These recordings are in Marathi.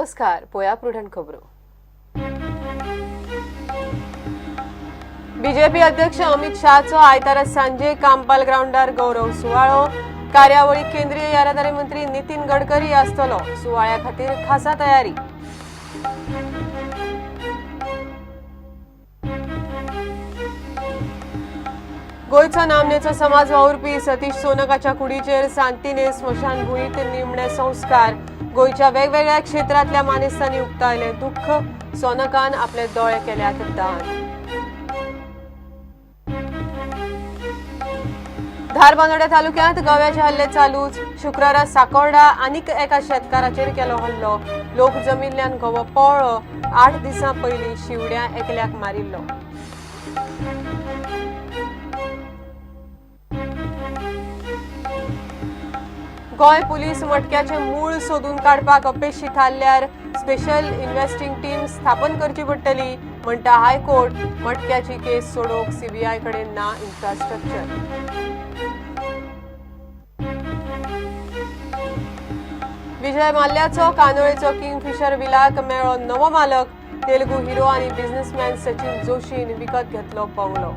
नमस्कार, पोया प्रुडंट खबरो. बीजेपी अध्यक्ष अमित शहाचो आयतारा सांजे कांपाल ग्राउंडार गौरव सुवाळो. कार्यावळीक केंद्रीय येरादारी मंत्री नितीन गडकरी आसतलो. सुवाळ्या खातीर खासा तयारी. गोयचो नामनेचो समाज वावुरपी सतीश सोनकाच्या कुडीचेर सांतिने स्मशानभूंयेंत निमणे संस्कार. गोयच्या वेगवेगळ्या क्षेत्रांतल्या मानेस्तांनी उक्तायले दुःख. सोनकान आपले दोळे केल्यात दान. धारबांदोड्या तालुक्यांत गव्याचे हल्ले चालूच. शुक्रारा साकोर्डा आनीक एका शेतकाराचेर केलो हल्लो. लोक जमिल्ल्यान घोवो पळ्ळो. 8 दिसां पयलीं शिवड्या एकल्याक मारिल्लो. गोंय पुलीस मटक्याचे मूळ सोदून काडपाक अपेक्षीत थारल्यार स्पेशल इन्व्हेस्टिंग टीम स्थापन करची पडटली, म्हणटा हायकोर्ट. मटक्याची केस सोडोवंक सीबीआय कडेन ना इन्फ्रास्ट्रक्चर. विजय माल्याचो कांदोळेचो किंगफिशर विलाक मेळ्ळो नवो मालक. तेलुगू हिरो आनी बिझनेसमॅन सचिन जोशीन विकत घेतलो बंगलो.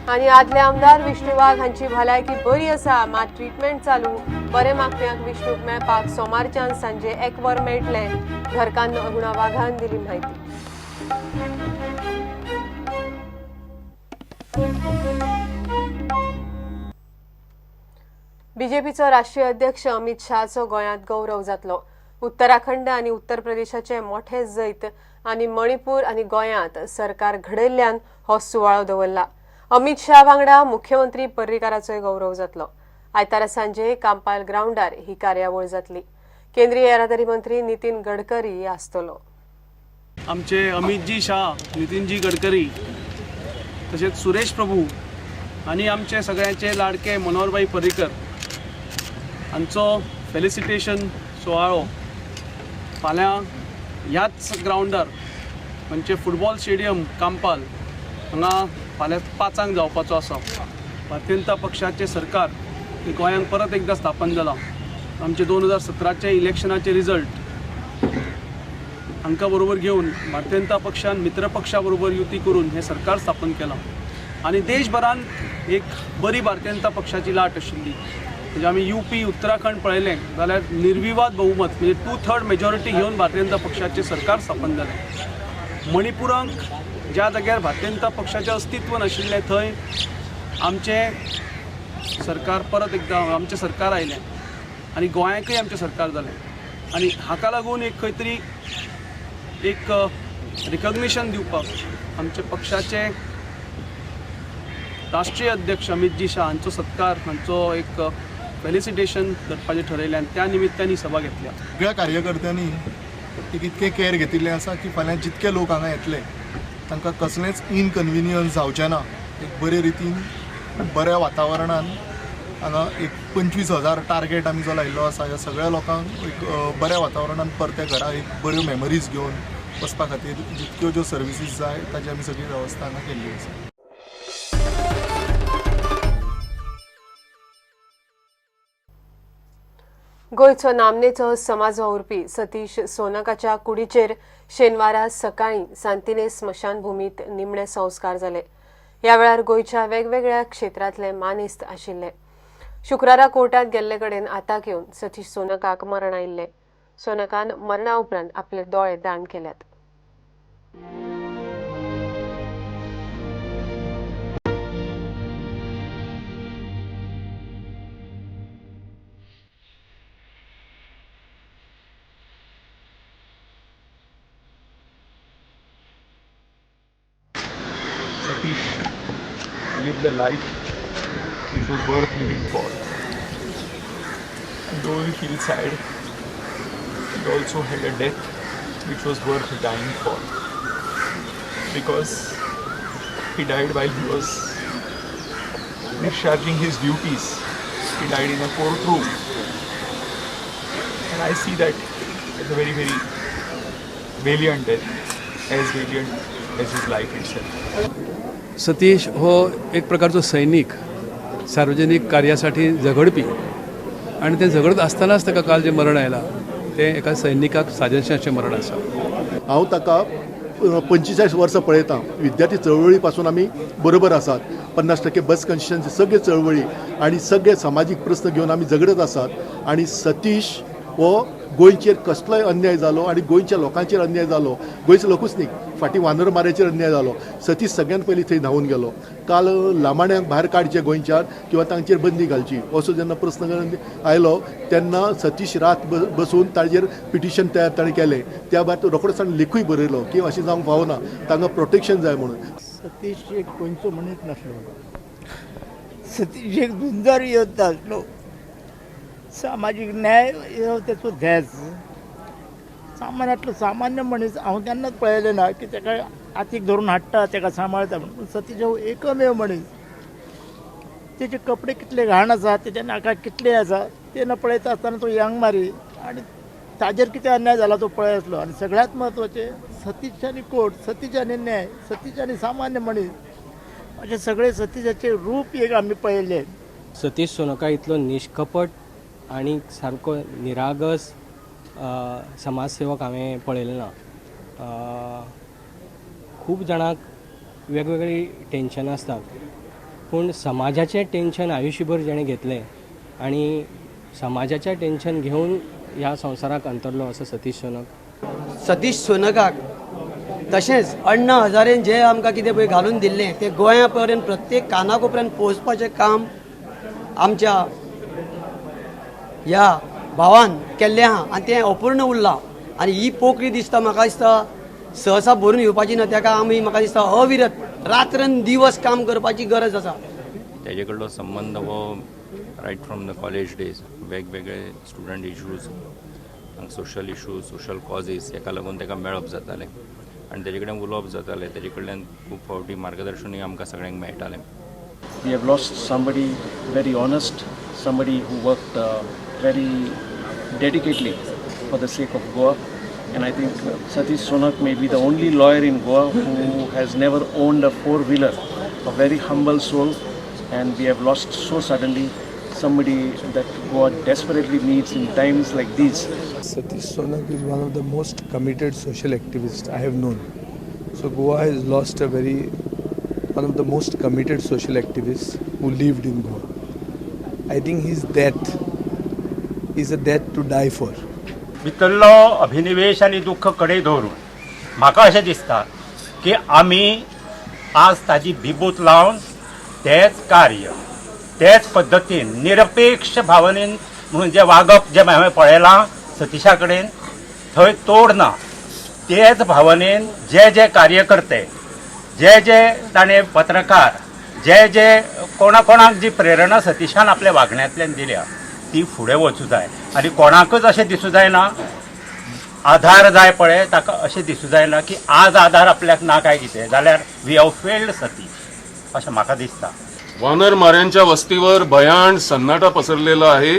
आनी आदले आमदार विष्णू वाघ हांची भलायकी बरी आसा, मात ट्रीटमेंट चालू. बरे मागप्यांक विष्णूक मेळपाक सोमारच्यान सांजे 1 वर मेळटले. घरकान्न अरुणा वाघान दिली म्हायती. बीजेपीचो राष्ट्रीय अध्यक्ष अमित शहाचो गोंयांत गौरव जातलो. उत्तराखंड आनी उत्तर प्रदेशाचे मोठे जैत आनी मणिपूर आनी गोंयांत सरकार घडयल्ल्यान हो सुवाळो दवरला. अमित शहा वांगडा मुख्यमंत्री पर्रीकाराचोय गौरव जातलो. आयतारा सांजे कांपाल ग्राउंडार ही कार्यावळ जातली. केंद्रीय येरादारी मंत्री नितीन गडकरी आसतलो. आमचे अमितजी शाह, नितीनजी गडकरी, तसेच सुरेश प्रभू आणि आमचे सगळ्यांचे लाडके मनोहरभाई पर्रीकर हांचो फेलिसिटेशन सुवाळो फाल्यां ह्याच ग्राउंडार म्हणजे फुटबॉल स्टेडियम कांपाल हांगा फाल्यां 5 जावपाचो आसा. भारतीय जनता पक्षाचे सरकार गोंयांत परत एकदा स्थापन जालां. आमचे 2017चे इलेक्शनाचे रिजल्ट हांकां बरोबर घेवन भारतीय जनता पक्षान मित्र पक्षा बरोबर युती करून हे सरकार स्थापन केलां. आनी देशभरान एक बरी भारतीय जनता पक्षाची लाट आशिल्ली. म्हणजे आमी यूपी उत्तराखंड पळयलें जाल्यार निर्विवाद बहुमत म्हणजे 2/3 मेजॉरिटी घेवन भारतीय जनता पक्षाचे सरकार स्थापन जालें. मणिपुरांक ज्या जाग्यार भारतीय जनता पक्षाचें अस्तित्व नाशिल्लें थंय आमचें सरकार परत एकदा आमचें सरकार आयलें आनी गोंयांकय आमचें सरकार जालें. आनी हाका लागून एक खंय तरी एक रिकग्निशन दिवपाक आमचे पक्षाचे राष्ट्रीय अध्यक्ष अमितजी शाह हांचो सत्कार हांचो एक फेलिसिटेशन करपाचें ठरयल्यान त्या निमित्तान ही सभा घेतल्या. सगळ्या कार्यकर्त्यांनी एक इतकें केअर घेतिल्लें आसा की फाल्यां जितके लोक हांगा येतले तांकां कसलेंच इनकन्विनियन्स जावचें ना. एक बरे रितीन बऱ्या वातावरणान हांगा एक 25,000 टार्गेट आमी जो लायिल्लो आसा. ह्या सगळ्या लोकांक एक बऱ्या वातावरणान परते घरा एक बऱ्यो मेमरीज घेवन वचपा खातीर जितक्यो ज्यो सर्विसीस जाय ताची आमी सगळी वेवस्था हांगा केल्ली आसा. गोयचो नामनेचो समाज वावुरपी सतीश सोनकाच्या कुडीचेर शेनवारा सकाळीं सांतिने स्मशानभूमीत निमणे संस्कार जाले. ह्या वेळार गोयच्या वेगवेगळ्या क्षेत्रांतले मानेस्त आशिल्ले. शुक्रारा कोर्टांत गेल्ले कडेन आताक येवन सतीश सोनकाक मरण आयिल्लें. सोनकान मरणा उपरांत आपले दोळे दान केल्यात. Satish lived a life which was worth living for. And though he feels sad, he also had a death which was worth dying for. Because he died while he was discharging his duties. He died in a courtroom. And I see that as a very, very valiant death, as valiant as his life itself. Satish हो एक प्रकारचो सैनीक, सार्वजनिक कार्यासाठी झगडपी, आणि ते झगडत असतानाच ताका काल जे मरण आयलां ते एका सैनिकाक साजेशाचें मरण आसा. हांव ताका 45 वर्सां पळयतां. विद्यार्थी चळवळी पासून आमी बरोबर आसात. 50% बस कन्सेशनचे सगळे चळवळी आनी सगळे सामाजीक प्रस्न घेवन आमी झगडत आसात. आनी सतीश हो गोंयचेर कसलोय अन्याय जालो आनी गोंयच्या लोकांचेर अन्याय जालो, गोंयचे लोकूच न्ही, फाटीं वानरमाऱ्याचेर अन्याय जालो, सतीश सगळ्यान पयलीं थंय धांवून गेलो. काल लामाण्यांक भायर काडचे गोंयच्यान किंवा तांचेर बंदी घालची असो जेन्ना प्रस्न आयलो तेन्ना सतीश रात बसून ताजेर पिटिशन तयार ताणें केलें. त्या भायर तो रोखडोच ताणें लेखूय बरयलो की अशें जावंक फावना, तांकां प्रोटेक्शन जाय म्हणून. सतीश एक गोंयचो मनीस नासलो. सतीश एक झुंजार योद्धा आसलो. सामाजीक न्याय हो तेचो ध्यास. सामान्यांतलो सामान्य मनीस हांव केन्नाच पळयलें ना की ताका हातीक धरून हाडटा, ताका सांबाळटा म्हणून. पूण सतीश हो एकमेव मनीस. तेचे कपडे कितले घाण आसा, तेचे नाका कितले आसा ते न पळयता आसतना तो यंग मारी आनी ताजेर कितें अन्याय जाला तो पळय आसलो. आनी सगळ्यांत म्हत्वाचें सतीश आनी कोर्ट, सतीश आनी न्याय, सतीश आनी सामान्य मनीस अशें सगळे सतीशाचे रूप एक आमी पळयले. सतीश सोनका इतलो निश्कपट आणि सारको निरागस समाजसेवक हांवें पळयलो ना. खूब जाणांक वेगवेगळी टेन्शनां आसतात, पूण समाजाचें टेन्शन आयुश्यभर जेणें घेतलें आनी समाजाचें टेन्शन घेवन ह्या संवसाराक अंतरलो असो सतीश सोनक. सतीश सोनकाक तशेंच अण्णा हजारेन जे आमकां कितें पळय घालून दिल्लें तें गोंया पर्यंत प्रत्येक कानाकोपऱ्यान पोचपाचें काम आमच्या ह्या भावान केल्लें आहा आनी तें अपूर्ण उरलां. आनी ही पोकळी दिसता म्हाका दिसता सहसा भरून येवपाची ना. ताका आमी म्हाका दिसता अविरत रात्रन दिवस काम करपाची गरज आसा. तेजे कडलो संबंध हो right from the college days वेगवेगळे student issues, social issues, social causes हेका लागून ताका मेळप जातालें आनी तेजे कडेन उलोवप जातालें. तेजे कडल्यान खूब फावटी मार्गदर्शनूय आमकां सगळ्यांक मेळटालें. We have lost somebody very honest, somebody who worked very dedicatedly for the sake of Goa. And I think Satish Sonak may be the only lawyer in Goa who has never owned a four-wheeler, a very humble soul. And we have lost so suddenly somebody that Goa desperately needs in times like these. Satish Sonak is one of the most committed social activists I have known. So Goa has lost one of the most committed social activists who lived in Goa. I think his death is a death to die for. भितरलो अभिनिवेश आनी दुख्ख कडे दवरून म्हाका अशें दिसता की आमी आज ताजी भिबूत लावन तेच कार्य तेच पद्दतीन निरपेक्ष भावनेन म्हणून जे वागप जे हांवें पळयलां सतीशा कडेन थंय तोड ना. तेच भावनेन जे जे कार्यकर्ते, जे जे ताणें पत्रकार, जे कोणाक जी प्रेरणा सतीशान आपल्या वागण्यांतल्यान दिल्या ती फुडें वचूं जाय. आनी कोणाकच अशें दिसूं जायना आधार जाय पळय ताका अशें दिसूं जायना की आज आधार आपल्याक ना काय कितें जाल्यार वी हॅव फेल्ड सतीश अशें म्हाका दिसता. वानरमाऱ्यांच्या वस्तीवर भयाण सन्नाटा पसरलेला आहे.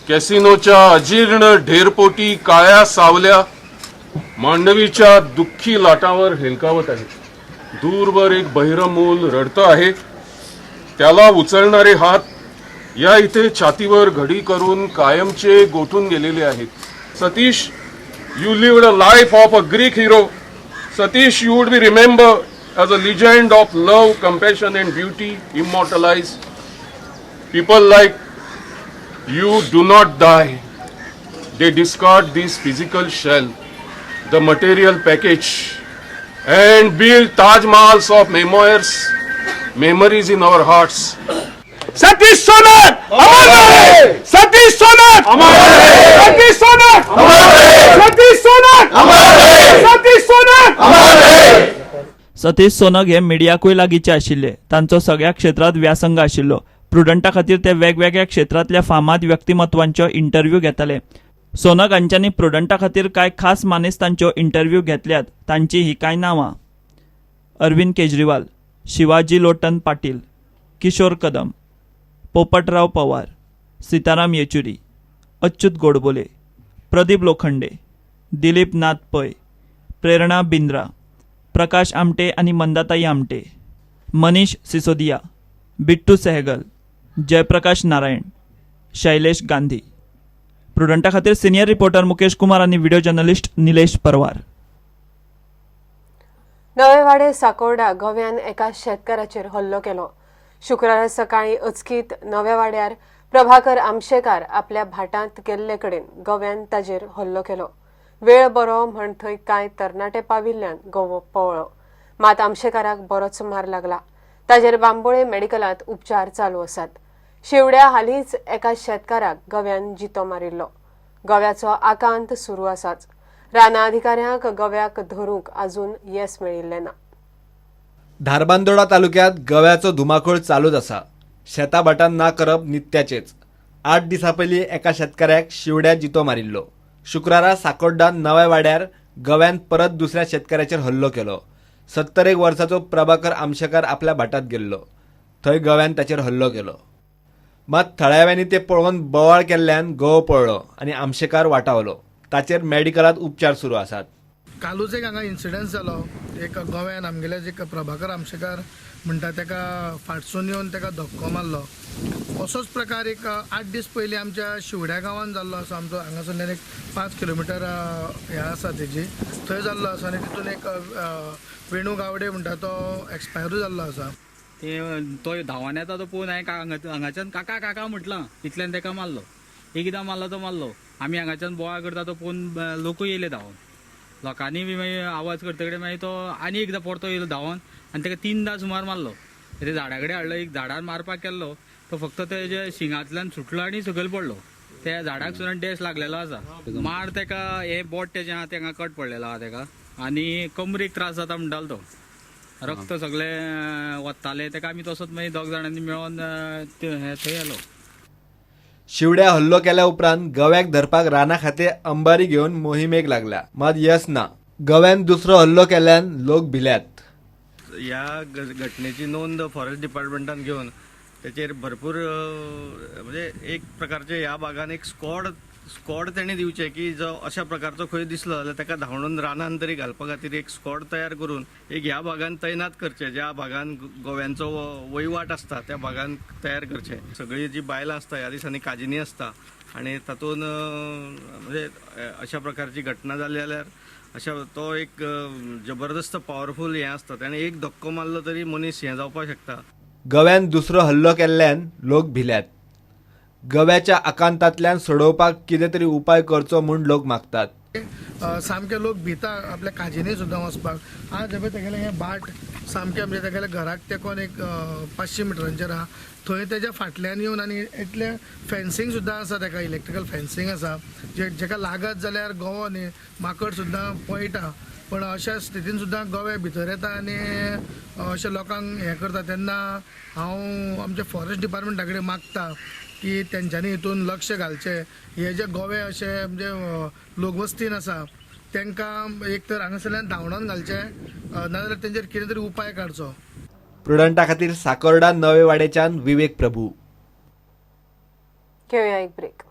कॅसिनोच्या अजीर्ण ढेरपोटी काळ्या सावल्या मांडवीच्या दुःखी लाटावर हेलकावत आहे. दूरवर एक बहिरं मूल रडतं आहे. त्याला उचलणारे हात या इथे छातीवर घडी करून कायमचे गोठून गेलेले आहेत. Satish, you lived a life of a Greek hero. Satish, you would be remembered as a legend of love, compassion and beauty, immortalized. People like you do not die. They discard this physical shell, the material package, and build Taj Mahals of memories in our hearts. Satish Sonak अमर रहे! सतीश सोनक अमर रहे! सतीश सोनक अमर रहे! सतीश सोनक अमर रहे! सतीश सोनक अमर रहे! सतीश सोनक हे मिडियाकूय लागींचे आशिल्ले. तांचो सगळ्या क्षेत्रांत व्यासंग आशिल्लो. प्रुडंटा खातीर ते वेगवेगळ्या क्षेत्रांतल्या फामाद व्यक्तिमत्वांच्यो इंटरव्यू घेताले. सोनक हांच्यांनी प्रुडंटा खातीर कांय खास मानेस्तांच्यो इंटरव्यू घेतल्यात. तांची ही कांय नांवां: अरविंद केजरीवाल, शिवाजी लोटन पाटील, किशोर कदम, पोपटराव पवार, सीताराम येचुरी, अच्युत गोडबोले, प्रदीप लोखंडे, दिलीप नाथ पै, प्रेरणा बिंद्रा, प्रकाश आमटे आनी मंदाताई आमटे, मनीष सिसोदिया, बिट्टू सहगल, जयप्रकाश नारायण, शैलेश गांधी. प्रुडंटा खातीर सिनियर रिपोर्टर मुकेश कुमार आनी व्हिडिओ जर्नलिस्ट निलेश परवार. नवेवाडे साकोर्डा गोव्यान एका शेतकाराचेर हल्लो केलो. शुक्रारा सकाळी अचकीत नव्या वाड्यार प्रभाकर आमशेकार आपल्या भाटांत गेल्ले कडेन गोव्यान ताजेर हल्लो केलो. वेळ बरो म्हण थंय कांय तरणाटे पाविल्ल्यान गोवो पळलो. मात आमशेकाराक बरोच मार लागला. ताजेर बांबोळे मेडिकलांत उपचार चालू आसात. शेवड्या हालींच एका शेतकाराक गव्यान जितो मारिल्लो. गव्याचो आकांत सुरू आसाच. राना अधिकाऱ्यांक गव्याक धरूंक अजून येस मेळिल्लें ना. धारबांदोडा तालुक्यात गव्याचो धुमाकूळ चालूच आसा. शेता भाटान ना करप नित्याचेच. 8 दिसां पयलीं एका शेतकाऱ्याक शिवड्या जितो मारिल्लो. शुक्रारा साकोड्डा नव्या वाड्यार गव्यान परत दुसऱ्या शेतकाऱ्याचेर हल्लो केलो. 71 वर्साचो प्रभाकर आमशेकार आपल्या भाटांत गेल्लो. थंय गव्यान ताचेर हल्लो केलो. मात थळाव्यांनी ते पळोवन बोवाळ केल्ल्यान गवो पळलो आनी आमशेकार वाटावलो. ताचेर मेडिकलांत उपचार सुरू आसात. कालूच एक हांगा इन्सिडंट जालो. एक गोव्यान आमगेले जे प्रभाकर आमशेकार म्हणटा ताका फाटसून येवन ताका धक्को मारलो. असोच प्रकार एक 8 दीस पयलीं आमच्या शिवड्या गांवांत जाल्लो आसा. आमचो हांगासरल्यान एक 5 किलोमिटर हें आसा तेजी, थंय जाल्लो आसा. आनी तितून एक वेणू गावडे म्हणटा तो एक्सपायरू जाल्लो आसा. तो धांवान येता तो पळोवन हांवें हांगाच्यान काका काका म्हटलां. इतल्यान ताका मारलो. एकदां मारलो तो मारलो. आमी हांगाच्यान बोवाळ करता तो पळोवन लोकूय येयले धांवन. लोकांनी बी मागीर आवाज करता कडेन मागीर तो आनी एकदां परतो येयलो धांवन आनी ताका 3दां सुमार मारलो. ते झाडा कडेन हाडलो. एक झाडार मारपाक केल्लो तो फक्त तेजे शिंगांतल्यान सुटलो आनी सकयल पडलो. त्या झाडाक सुद्दां डॅश लागलेलो आसा. मार ताका हे बोट तेजें आहा ताका कट पडलेलो आहा ताका आनी कमरेक त्रास जाता म्हणटालो तो. रक्त सगळें वतालें. ताका आमी तसोच मागीर 2 जाणांनी मेळोन थंय येलो. शिवड्या हल्लो केल्या उपरांत गव्याक धरपाक राना खातीर अंबारी घेवन मोहिमेक लागल्या. मात यश ना. गव्यान दुसरो हल्लो केल्ल्यान लोक भिल्यात. ह्या घटनेची नोंद फॉरेस्ट डिपार्टमेंटान घेवन तेचेर भरपूर म्हणजे एक प्रकारचे ह्या भागान एक स्क्वॉड तेणी दिवचे की जो अशा प्रकारचो खंय दिसलो जाल्यार ताका धांवडून रानान तरी घालपा खातीर एक स्क्वॉड तयार करून एक ह्या भागान तैनात करचे. ज्या भागान गोव्यांचो वहिवाट आसता त्या भागान तयार करचे. सगळीं जी बायलां आसता ह्या दिसांनी काजिनी आसता आनी तातूंत म्हणजे अशा प्रकारची घटना जाली जाल्यार अशा तो एक जबरदस्त पॉवरफूल हें आसता. ताणें एक धक्को मारलो तरी मनीस हें जावपाक शकता. गव्यान दुसरो हल्लो केल्ल्यान लोक भिल्यात. गव्याच्या आकांतांतल्यान सोडोवपाक कितें तरी उपाय करचो म्हूण लोक मागतात. सामके लोक भिता आपल्या काजिनी सुद्दां वचपाक. आज हेपय तेगेलें हें बाट सामकें म्हणजे तेगेल्या घराक तेकोन एक 500 मिटरांचेर आहा. थंय तेज्या फाटल्यान येवन आनी इतलें फेन्सींग सुद्दां आसा. ताका इलेक्ट्रिकल फेन्सींग आसा जेका लागत जाल्यार गोवो न्ही माकड सुद्दां पळयटा. पण अशा स्थितीन सुद्दां गोवे भितर येता आनी अशा लोकांक हें करता. तेन्ना हांव आमच्या फॉरेस्ट डिपार्टमेंटा कडेन मागता की तेंच्यांनी हितून लक्ष घालचें. हे जे गोवे अशे म्हणजे लोकवस्तीन आसा तांकां एक तर हांगासरल्यान धांवडावन घालचें नाजाल्यार तेंचेर कितें तरी उपाय काडचो. प्रुडंटा खातीर साकोर्डा नवे वाडेच्यान विवेक प्रभू. घेवया एक ब्रेक.